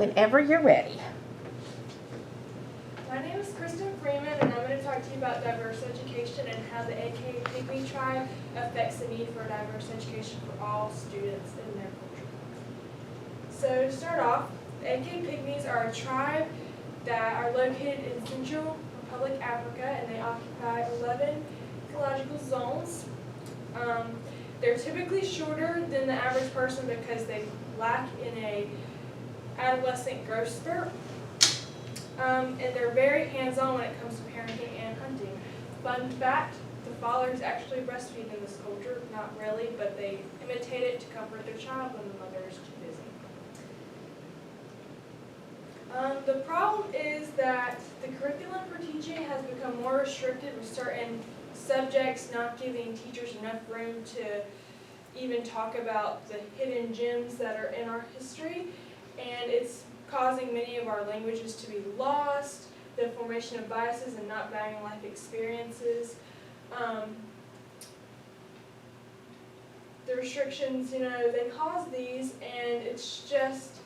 Whenever you're ready. My name is Kristen Freeman, and I'm going to talk to you about diverse education and how the AK Pygmy tribe affects the need for diverse education for all students in their culture. So to start off, the AK Pygmies are a tribe that are located in Central Republic Africa, and they occupy 11 ecological zones. They're typically shorter than the average person because they lack in a adolescent growth spurt. And they're very hands-on when it comes to parenting and hunting. Fun fact, the fathers actually breastfeed in this culture, not really, but they imitate it to comfort their child when the mother is too busy. The problem is that the curriculum for teaching has become more restricted with certain subjects not giving teachers enough room to even talk about the hidden gems that are in our history, and it's causing many of our languages to be lost, the formation of biases and not valuing life experiences. The restrictions, they cause these, and it's just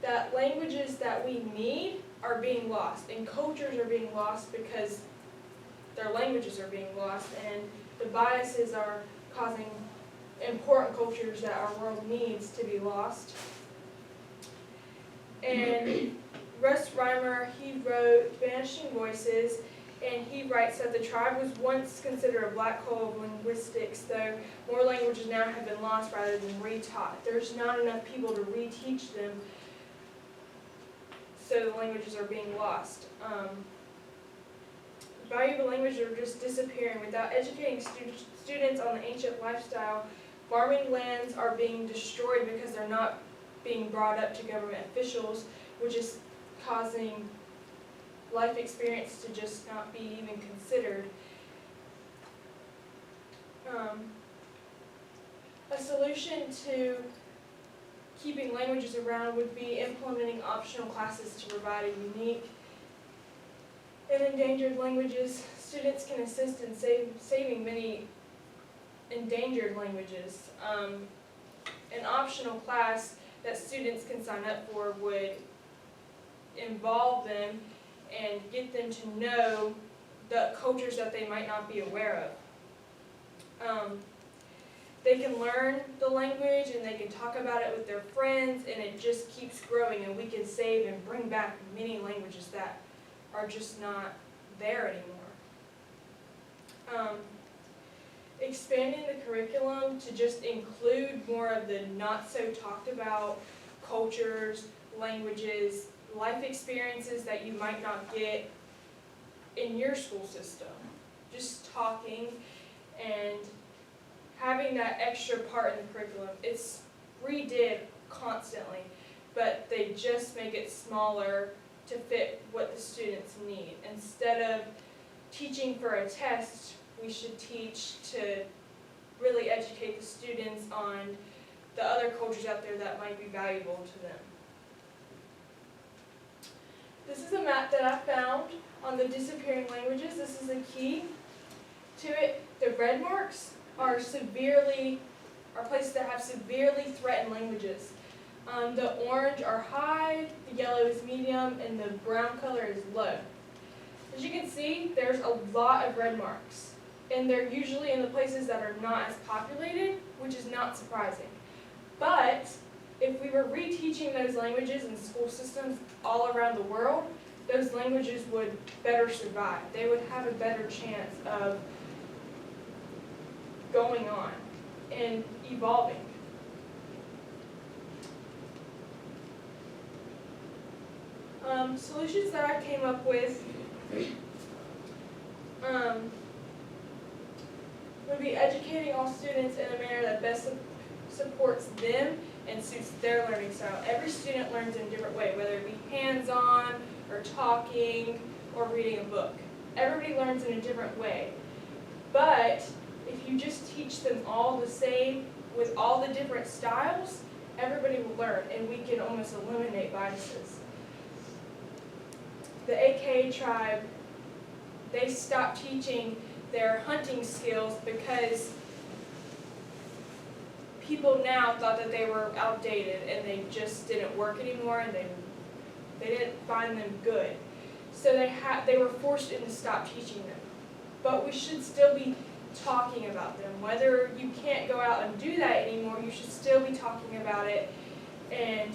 that languages that we need are being lost, and cultures are being lost because their languages are being lost, and the biases are causing important cultures that our world needs to be lost. And Russ Reimer, he wrote Vanishing Voices, and he writes that the tribe was once considered a black hole of linguistics, though more languages now have been lost rather than retaught. There's not enough people to reteach them, so the languages are being lost. Valuable languages are just disappearing. Without educating students on the ancient lifestyle, farming lands are being destroyed because they're not being brought up to government officials, which is causing life experience to just not be even considered. A solution to keeping languages around would be implementing optional classes to provide a unique and endangered languages. Students can assist in saving many endangered languages. An optional class that students can sign up for would involve them and get them to know the cultures that they might not be aware of. They can learn the language and they can talk about it with their friends, and it just keeps growing, and we can save and bring back many languages that are just not there anymore. Expanding the curriculum to just include more of the not so talked about cultures, languages, life experiences that you might not get in your school system. Just talking and having that extra part in the curriculum. It's redid constantly, but they just make it smaller to fit what the students need. Instead of teaching for a test, we should teach to really educate the students on the other cultures out there that might be valuable to them. This is a map that I found on the disappearing languages. This is a key to it. The red marks are places that have severely threatened languages. The orange are high, the yellow is medium, and the brown color is low. As you can see, there's a lot of red marks, and they're usually in the places that are not as populated, which is not surprising. But if we were reteaching those languages in school systems all around the world, those languages would better survive. They would have a better chance of going on and evolving. Solutions that I came up with would be educating all students in a manner that best supports them and suits their learning style. Every student learns in a different way, whether it be hands-on or talking or reading a book. Everybody learns in a different way. But if you just teach them all the same with all the different styles, everybody will learn, and we can almost eliminate biases. The AK tribe, they stopped teaching their hunting skills because people now thought that they were outdated and they just didn't work anymore, and they They didn't find them good. So they were forced into stop teaching them. But we should still be talking about them. Whether you can't go out and do that anymore, you should still be talking about it and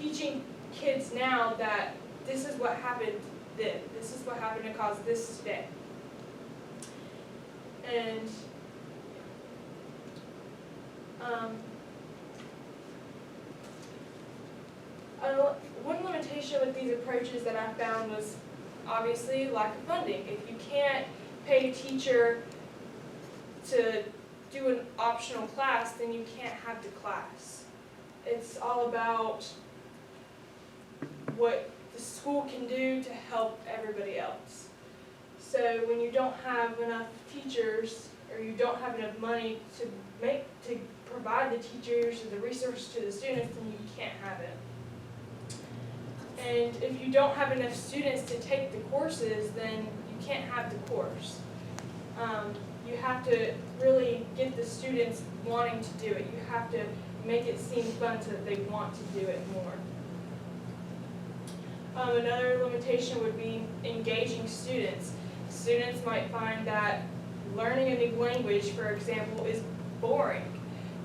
teaching kids now that this is what happened then. This is what happened to cause this today. And one limitation with these approaches that I found was obviously lack of funding. If you can't pay a teacher to do an optional class, then you can't have the class. It's all about what the school can do to help everybody else. So when you don't have enough teachers, or you don't have enough money to provide the teachers or the resources to the students, then you can't have it. And if you don't have enough students to take the courses, then you can't have the course. You have to really get the students wanting to do it. You have to make it seem fun so that they want to do it more. Another limitation would be engaging students. Students might find that learning a new language, for example, is boring,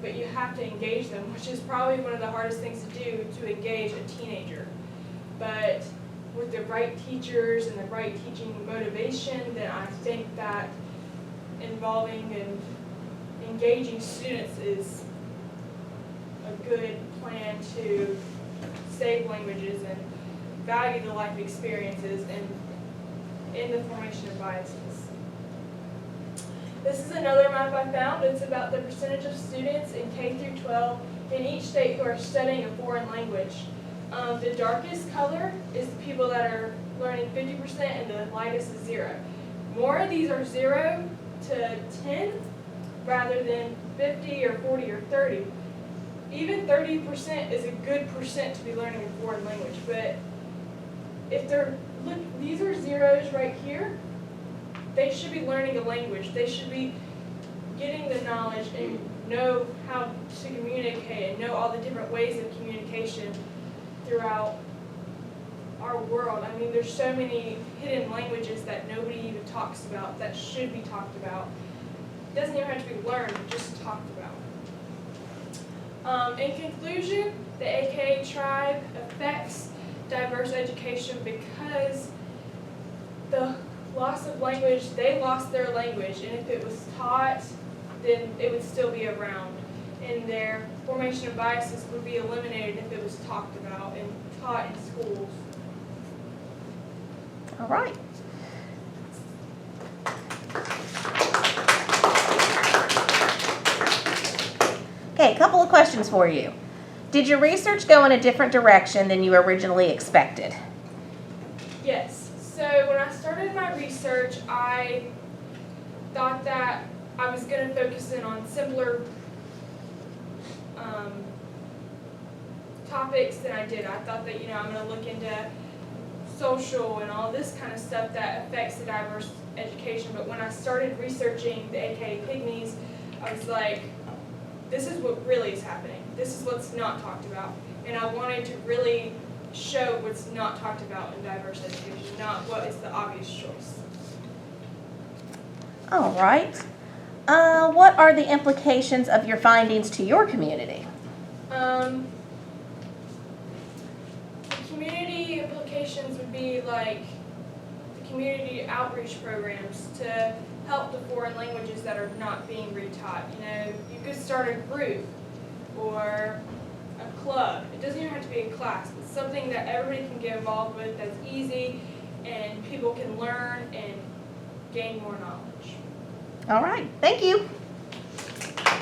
but you have to engage them, which is probably one of the hardest things to do, to engage a teenager. But with the right teachers and the right teaching motivation, then I think that involving and engaging students is a good plan to save languages and value the life experiences and in the formation of biases. This is another map I found. It's about the percentage of students in K through 12 in each state who are studying a foreign language. The darkest color is the people that are learning 50% and the lightest is 0. More of these are 0 to 10 rather than 50 or 40 or 30. Even 30% is a good percent to be learning a foreign language, but if look, these are zeros right here, they should be learning a language. They should be getting the knowledge and know how to communicate and know all the different ways of communication throughout our world. I mean, there's so many hidden languages that nobody even talks about that should be talked about. It doesn't even have to be learned, just talked about. In conclusion, the AKA tribe affects diverse education because the loss of language, they lost their language, and if it was taught, then it would still be around. And their formation of biases would be eliminated if it was talked about and taught in schools. All right. Okay, a couple of questions for you. Did your research go in a different direction than you originally expected? Yes. So when I started my research, I thought that I was going to focus in on simpler topics than I did. I thought that, I'm going to look into social and all this kind of stuff that affects the diverse education. But when I started researching the AKA Pygmies, I was like, this is what really is happening. This is what's not talked about. And I wanted to really show what's not talked about in diverse education, not what is the obvious choice. All right. What are the implications of your findings to your community? The community implications would be like the community outreach programs to help the foreign languages that are not being retaught. You could start a group or a club. It doesn't even have to be a class. It's something that everybody can get involved with that's easy and people can learn and gain more knowledge. All right. Thank you.